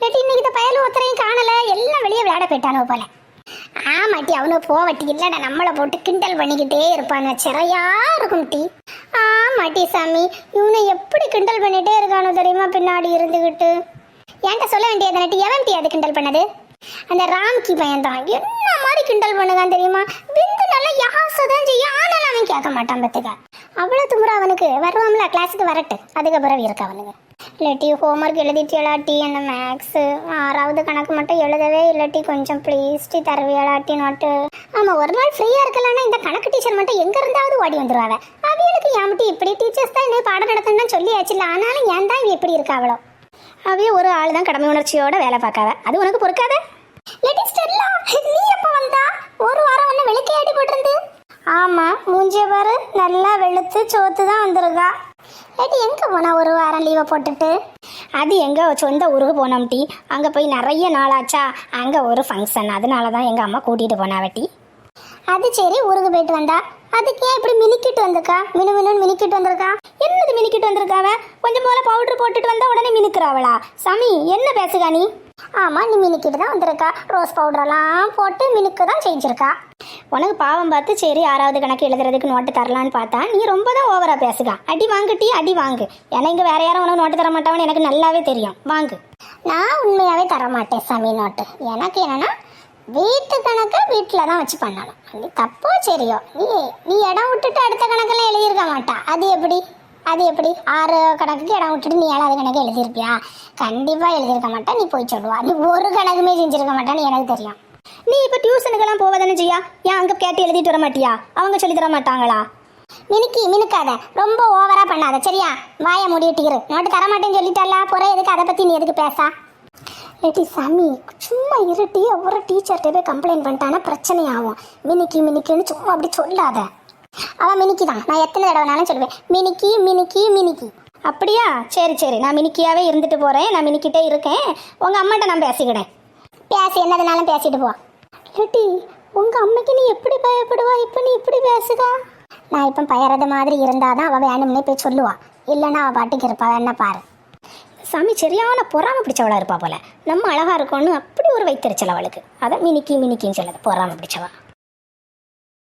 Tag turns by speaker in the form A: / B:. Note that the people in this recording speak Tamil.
A: இன்னைக்கு இந்த பயலு ஒருத்தரையும் காணல, எல்லாம் வெளியே விளையாட போயிட்டானோ போல. ஆமாட்டி, அவனு போவட்டி இல்லடா, நம்மளை போட்டு கிண்டல் பண்ணிக்கிட்டே இருப்பான, சிறையா இருக்கும் டி. ஆமாட்டி சாமி, இவனை எப்படி கிண்டல் பண்ணிட்டே இருக்கானோ தெரியுமா பின்னாடி இருந்துகிட்டு. என்கிட்ட சொல்ல வேண்டியது நட்டி, எவன் டி அது கிண்டல் பண்ணது? அந்த ராம்கி பையன் தான். என்ன மாதிரி கிண்டல் பண்ணுதான் தெரியுமா? பிந்து நல்லா யாசதான் செய்ய, ஆனாலும் அவன் கேட்க மாட்டான் பத்துக்க. அவ்வளோ துமுறை அவனுக்கு. வருவான்ல, கிளாஸுக்கு வரட்டு, அதுக்கப்புறம் இருக்கு அவனுக்கு. இல்லாட்டி ஹோம்ஒர்க் எழுதிட்டியலாட்டி, அந்த மேக்ஸு 6வது கணக்கு மட்டும் எழுதவே இல்லாட்டி கொஞ்சம் ப்ளீஸ் டி தருவியலாட்டி நோட்டு. ஆமாம், ஒரு நாள் ஃப்ரீயாக இருக்கலாம்னா இந்த கணக்கு டீச்சர் மட்டும் எங்கே இருந்தாவது ஓடி வந்துடுவாங்க. அவளுக்கு ஏன்ட்டு இப்படி டீச்சர்ஸ் தான் என்ன பாடம் நடத்தணும்னு சொல்லியாச்சுல, ஆனாலும் ஏன் தான் இவ இப்படி இருக்கா அவ்வளோ. அவையே ஒரு ஆள் தான் கடமை உணர்ச்சியோட வேலை பார்க்காவ, அது உனக்கு பொறுக்காத. நீ எப்போ வந்தா? ஒரு வாரம் ஒன்று வெளுக்கையாட்டி போட்டிருந்து. ஆமாம், மூஞ்சிய பாரு, நல்லா வெளுத்து சோத்து தான் வந்திருக்கா. ஏட்டி எங்கே போனா ஒரு வாரம் லீவை போட்டுட்டு? அது எங்கள் சொந்த ஊருக்கு போனோம் டி. அங்கே போய் நிறைய நாளாச்சா, அங்கே ஒரு ஃபங்க்ஷன், அதனால தான் எங்கள் அம்மா கூட்டிகிட்டு போனாவட்டி. அது சரி, ஊருக்கு போயிட்டு வந்தா. அதுக்கே இப்படி மினிக்கிட்டு வந்திருக்கா? மினுன்னு மினிக்கிட்டு வந்திருக்கா? என்னது மினிக்கிட்டு வந்திருக்காவ? கொஞ்சம் போல பவுடர் போட்டுட்டு வந்தா உடனே மினுக்குறாவளா? சாமி, என்ன பேசுகா நீ? ஆமாம், நீ மினிக்கிட்டு தான் வந்திருக்கா. ரோஸ் பவுடரெல்லாம் போட்டு மினுக்கு தான் செஞ்சுருக்கா. உனக்கு பாவம் பார்த்து சரி 6வது கணக்கு எழுதுறதுக்கு நோட்டு தரலான்னு பார்த்தா நீ ரொம்ப தான் ஓவராக பேசுகா. அடி வாங்குட்டி, அடி வாங்கு. ஏன்னா இங்கே வேற யாரும் உனக்கு நோட்டு தர மாட்டான்னு எனக்கு நல்லாவே தெரியும். வாங்கு. நான் உண்மையாகவே தர மாட்டேன் சாமி நோட்டு. எனக்கு என்னன்னா வீட்டு கணக்கை வீட்டில் தான் வச்சு பண்ணணும். அது தப்போ சரியோ, நீ இடம் விட்டுட்டு அடுத்த கணக்கெல்லாம் எழுதியிருக்க மாட்டா. அது எப்படி 6 கணக்குக்கு இடம் விட்டுட்டு நீ 7வது கணக்கு எழுதியிருப்பியா? கண்டிப்பாக எழுதியிருக்க மாட்டா. நீ போய் சொல்லுவா, நீ ஒரு கணக்குமே செஞ்சிருக்க மாட்டான்னு எனக்கு தெரியும். நீ இப்போ டியூஷனுக்கெல்லாம் போவதானே செய்யா? ஏன் அங்கே கேட்டு எழுதிட்டு வர மாட்டியா? அவங்க சொல்லி தர மாட்டாங்களா? மினுக்காத, ரொம்ப ஓவரா பண்ணாத சரியா? வாயை மூடிட்டிரு. நோட்டு தர மாட்டேன்னு சொல்லிட்டால, போற எதுக்கு அதை பற்றி நீ எதுக்கு பேசா? ஏட்டி சாமி, சும்மா இருட்டி. ஒரு டீச்சர்கிட்ட போய் கம்ப்ளைண்ட் பண்ணிட்டானா பிரச்சனை ஆகும். மினிக்குன்னு சும்மா அப்படி சொல்லாத. அவன் மினிக்கி தான், நான் எத்தனை தடவைனாலும் சொல்லுவேன் மினிக்கி. அப்படியா? சரி, நான் மினிக்கியாவே இருந்துட்டு போகிறேன். நான் மினிக்கிட்டே இருக்கேன். உங்கள் அம்மாட்ட நான் பேசிக்கிட்டேன். பேசி என்னதுனாலும் பேசிட்டு போ. ஏட்டி, உங்கள் அம்மைக்கு நீ எப்படி பயப்படுவா? இப்போ நீ இப்படி பேசுதா? நான் இப்போ பயறது மாதிரி இருந்தாதான் அவள் வேணும்னே போய் சொல்லுவா. இல்லைன்னா அவள் பாட்டுக்கு இருப்பா. என்ன பாரு சாமி, சரியான பொறாம பிடிச்சவளா இருப்பா போல. நம்ம அழகா இருக்கோன்னு அப்படி ஒரு வைத்தறிச்சல் அவளுக்கு. அதை மினிக்கின்னு சொல்லுது, பொறாம பிடிச்சவா.